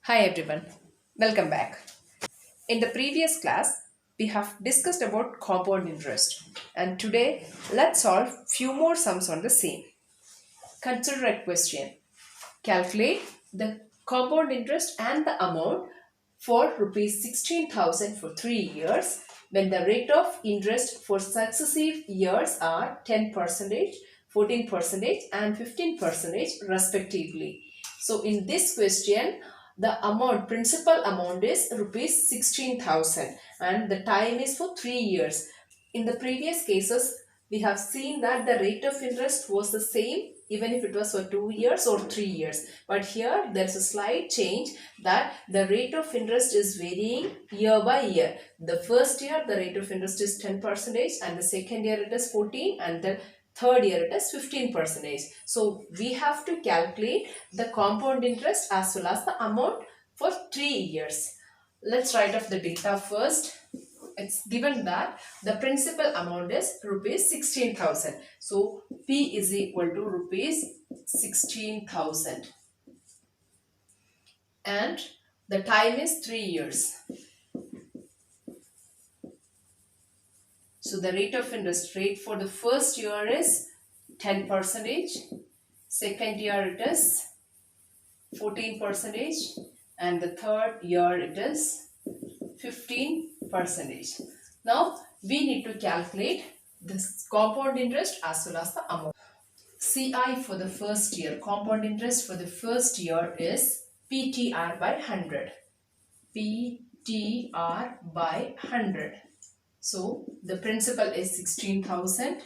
Hi everyone, welcome back. In the previous class, we have discussed about compound interest, and today let's solve few more sums on the same. Consider a question. Calculate the compound interest and the amount for rupees 16,000 for 3 years when the rate of interest for successive years are 10%, 14% and 15% respectively. So in this question, the amount, principal amount is rupees 16,000 and the time is for 3 years. In the previous cases, we have seen that the rate of interest was the same even if it was for 2 years or 3 years. But here there's a slight change that the rate of interest is varying year by year. The first year the rate of interest is 10% and the second year it is 14 and the third year it is 15%. So we have to calculate the compound interest as well as the amount for 3 years. Let's write off the data first. It's given that the principal amount is rupees 16,000. So P is equal to rupees 16,000 and the time is 3 years. So the rate of interest rate for the first year is 10%, second year it is 14% and the third year it is 15%. Now we need to calculate this compound interest as well as the amount. CI for the first year, compound interest for the first year is PTR by 100. PTR by 100. So the principal is 16,000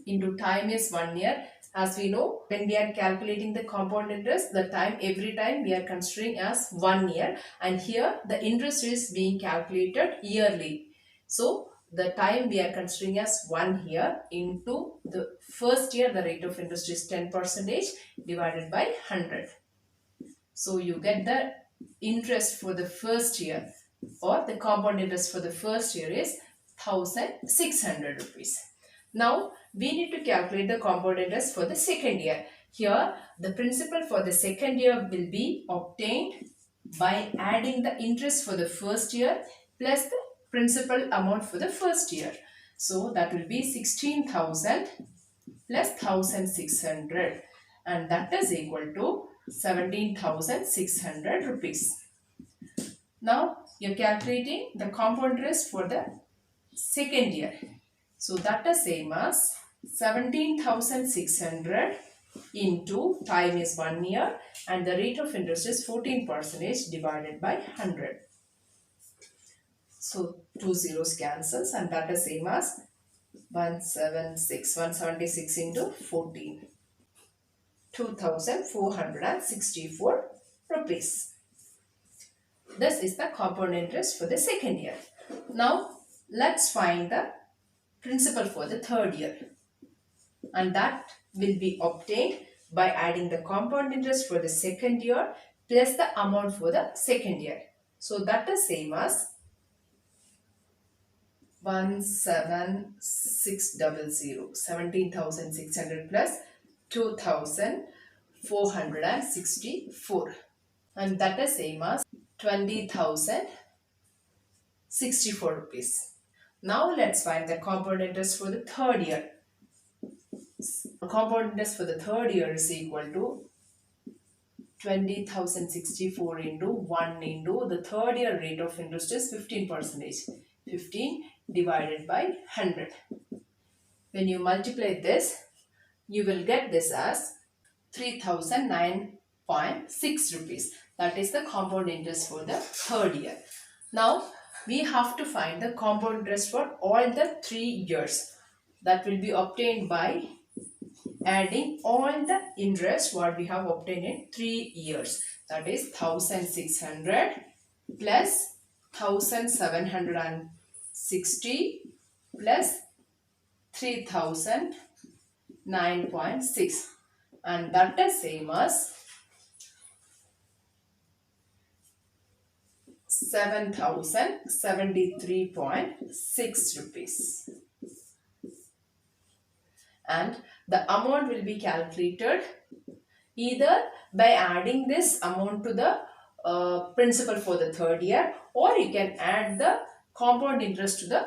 into time is 1 year. As we know, when we are calculating the compound interest, the time every time we are considering as 1 year, and here the interest is being calculated yearly. So the time we are considering as 1 year into the first year, the rate of interest is 10% divided by 100. So you get the interest for the first year, or the compound interest for the first year is 1,600 rupees. Now we need to calculate the compound interest for the second year. Here the principal for the second year will be obtained by adding the interest for the first year plus the principal amount for the first year. So that will be 16,000 plus 1,600 and that is equal to 17,600 rupees. Now you're calculating the compound interest for the second year. So that is same as 17,600 into time is 1 year and the rate of interest is 14% divided by 100. So 2 zeros cancels and that is same as 176 into 14. 2,464 rupees. This is the compound interest for the second year. Now let's find the principal for the third year, and that will be obtained by adding the compound interest for the second year plus the amount for the second year. So that is same as 17600, 17,600 plus 2,464 and that is same as 20,064 rupees. Now let's find the compound interest for the third year. Compound interest for the third year is equal to 20,064 into 1 into the third year rate of interest is 15%. 15 divided by 100. When you multiply this, you will get this as 3,009.6 rupees. That is the compound interest for the third year. Now we have to find the compound interest for all the 3 years. That will be obtained by adding all the interest what we have obtained in 3 years. That is 1,600 plus 1,760 plus 3,009.6 and that is same as 7,073.6 rupees. And the amount will be calculated either by adding this amount to the principal for the third year, or you can add the compound interest to the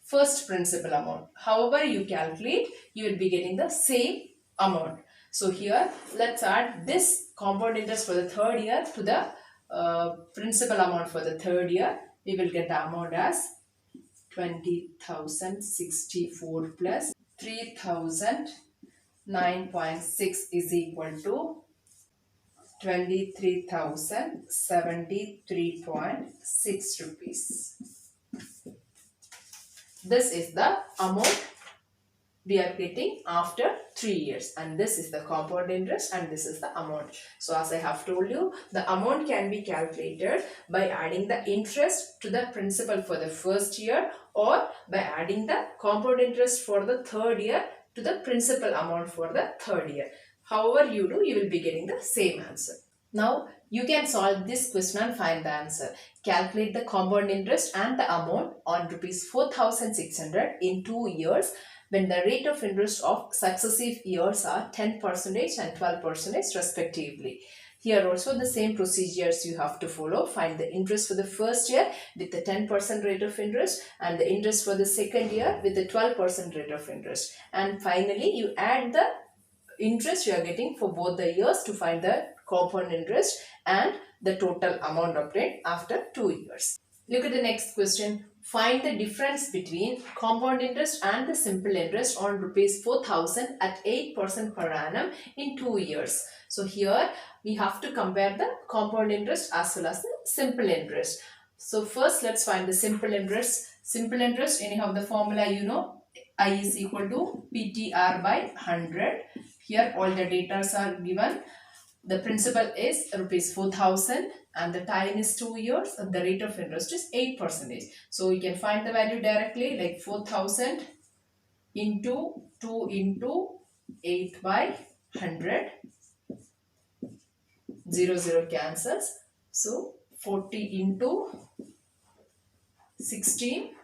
first principal amount. However you calculate, you will be getting the same amount. So here let's add this compound interest for the third year to the principal amount for the third year. We will get the amount as 20,064 plus 3,009.6 is equal to 23,073.6 rupees. This is the amount we are getting after 3 years, and this is the compound interest and this is the amount. So as I have told you, the amount can be calculated by adding the interest to the principal for the first year, or by adding the compound interest for the third year to the principal amount for the third year. However you do, you will be getting the same answer. Now you can solve this question and find the answer. Calculate the compound interest and the amount on rupees 4,600 in 2 years when the rate of interest of successive years are 10% and 12% respectively. Here also the same procedures you have to follow. Find the interest for the first year with the 10% rate of interest, and the interest for the second year with the 12% rate of interest. And finally you add the interest you are getting for both the years to find the compound interest and the total amount obtained after 2 years. Look at the next question. Find the difference between compound interest and the simple interest on rupees 4,000 at 8% per annum in 2 years. So here we have to compare the compound interest as well as the simple interest. So first let's find the simple interest. Simple interest, anyhow the formula you know, I is equal to PTR by 100. Here all the data are given. The principal is rupees 4,000 and the time is 2 years and the rate of interest is 8%. So we can find the value directly, like 4,000 into 2 into 8 by 100. 0 cancels. So 40 into 16.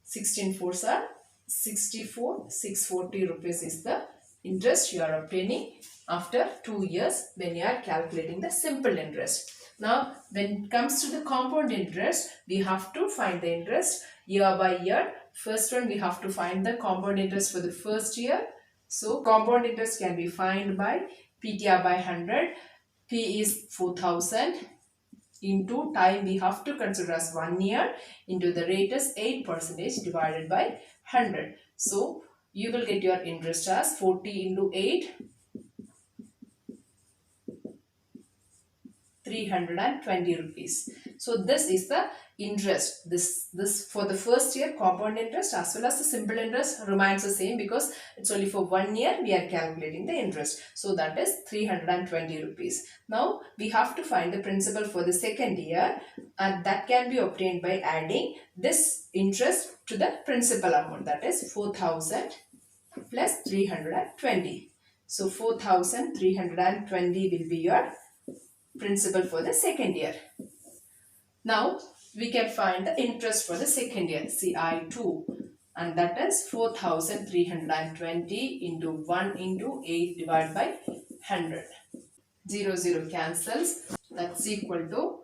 16 fours are 64. 640 rupees is the interest you are obtaining after 2 years when you are calculating the simple interest. Now when it comes to the compound interest, we have to find the interest year by year. First one, we have to find the compound interest for the first year. So compound interest can be found by PTR by 100. P is 4,000 into time we have to consider as 1 year into the rate is 8% divided by 100. So you will get your interest as 40 into 8, 320 rupees. So this is the interest. This for the first year compound interest as well as the simple interest remains the same, because it's only for 1 year we are calculating the interest. So that is 320 rupees. Now we have to find the principal for the second year, and that can be obtained by adding this interest to the principal amount, that is 4,000 plus 320. So 4,320 will be your principal for the second year. Now we can find the interest for the second year, CI2, and that is 4,320 into 1 into 8 divided by 100. 0 cancels. That's equal to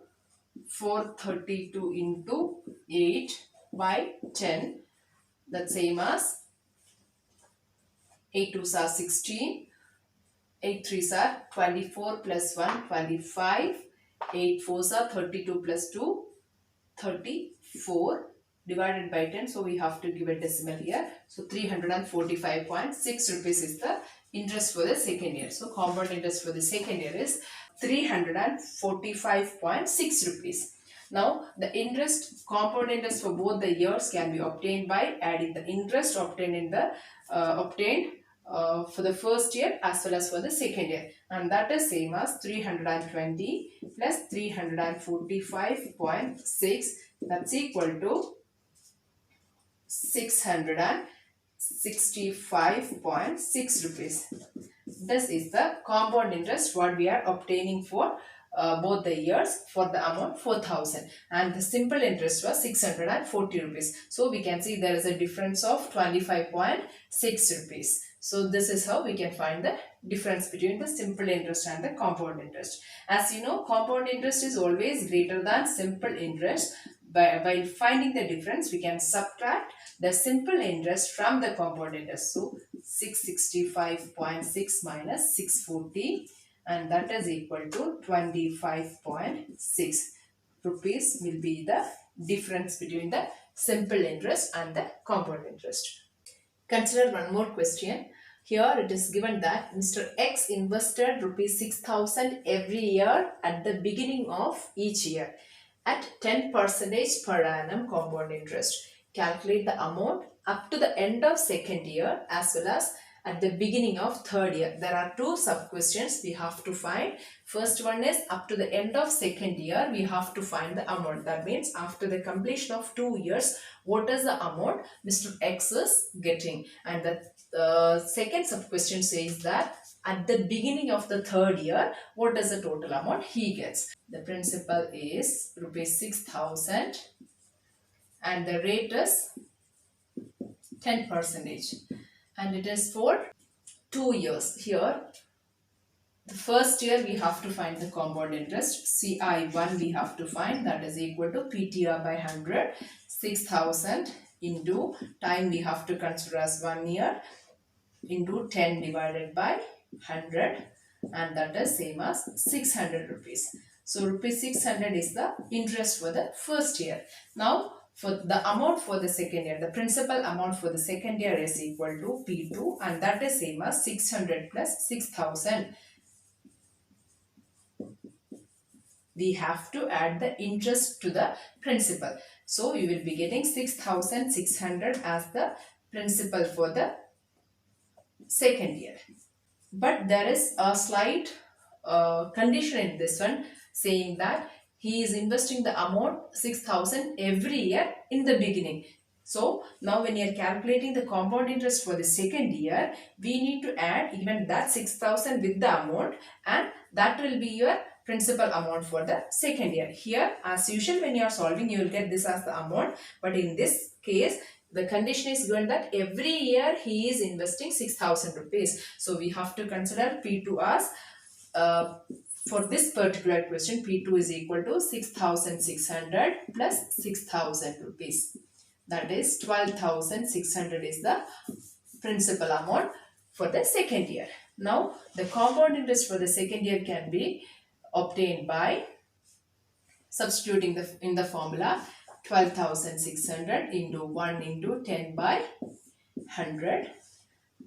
432 into 8 by 10. That's same as 8 2s are 16. 8 3s are 24 plus 1, 25. 8 4s are 32 plus 2, 34 divided by 10. So we have to give a decimal here. So 345.6 rupees is the interest for the second year. So compound interest for the second year is 345.6 rupees. Now the interest, compound interest for both the years can be obtained by adding the interest obtained in the for the first year as well as for the second year, and that is same as 320 plus 345.6, that's equal to 665.6 rupees. This is the compound interest what we are obtaining for both the years for the amount 4,000, and the simple interest was 640 rupees. So we can see there is a difference of 25.6 rupees. So this is how we can find the difference between the simple interest and the compound interest. As you know, compound interest is always greater than simple interest. By finding the difference, we can subtract the simple interest from the compound interest. So 665.6 minus 640, and that is equal to 25.6 rupees will be the difference between the simple interest and the compound interest. Consider one more question. Here it is given that Mr. X invested rupees 6,000 every year at the beginning of each year at 10% per annum compound interest. Calculate the amount up to the end of second year as well as at the beginning of third year. There are two sub questions we have to find. First one is up to the end of second year we have to find the amount. That means after the completion of 2 years, what is the amount Mr. X is getting? And the second sub question says that at the beginning of the third year, what is the total amount he gets? The principal is rupees 6,000 and the rate is 10%, and it is for 2 years. Here the first year we have to find the compound interest. CI1 we have to find, that is equal to PTR by 100. 6,000 into time we have to consider as 1 year into 10 divided by 100, and that is same as 600 rupees. So rupees 600 is the interest for the first year. Now for the amount for the second year, the principal amount for the second year is equal to P2, and that is same as 600 plus 6,000. We have to add the interest to the principal. So you will be getting 6,600 as the principal for the second year. But there is a slight condition in this one, saying that he is investing the amount 6,000 every year in the beginning. So now when you are calculating the compound interest for the second year, we need to add even that 6,000 with the amount, and that will be your principal amount for the second year. Here as usual when you are solving, you will get this as the amount, but in this case the condition is given that every year he is investing 6,000 rupees. So we have to consider P2 as for this particular question, P2 is equal to 6,600 plus 6,000 rupees. That is 12,600 is the principal amount for the second year. Now the compound interest for the second year can be obtained by substituting in the formula 12,600 into 1 into 10 by 100,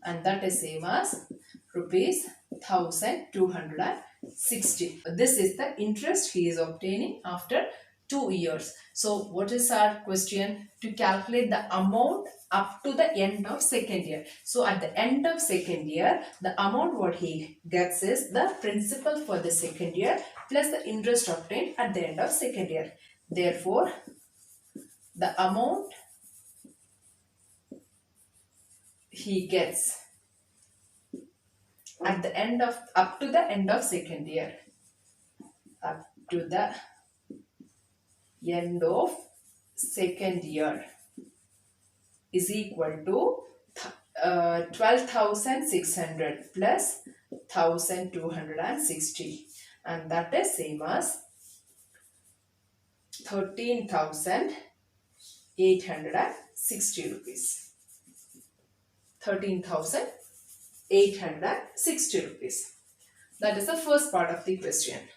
and that is same as rupees 1,260. This is the interest he is obtaining after 2 years. So what is our question? To calculate the amount up to the end of second year. So at the end of second year, the amount what he gets is the principal for the second year plus the interest obtained at the end of second year. Therefore, the amount he gets at the end of up to the end of second year, up to the end of second year is equal to 12,600 plus 1,260, and that is same as 13,860 rupees. 13,860 rupees. That is the first part of the question.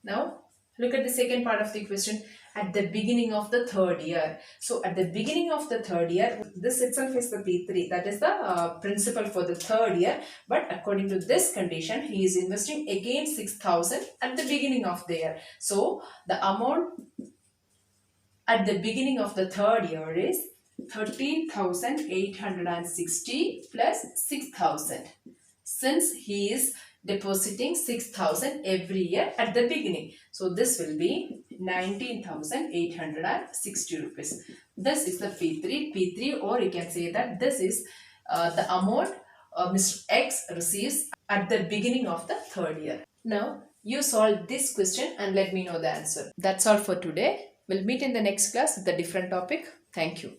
Now look at the second part of the question. At the beginning of the third year. So at the beginning of the third year, this itself is the P3, that is the principal for the third year. But according to this condition, he is investing again 6,000 at the beginning of the year. So the amount at the beginning of the third year is 13,860 plus 6,000. Since he is depositing 6,000 every year at the beginning. So this will be 19,860 rupees. This is the P3, or you can say that this is the amount Mr. X receives at the beginning of the third year. Now you solve this question and let me know the answer. That's all for today. We'll meet in the next class with a different topic. Thank you.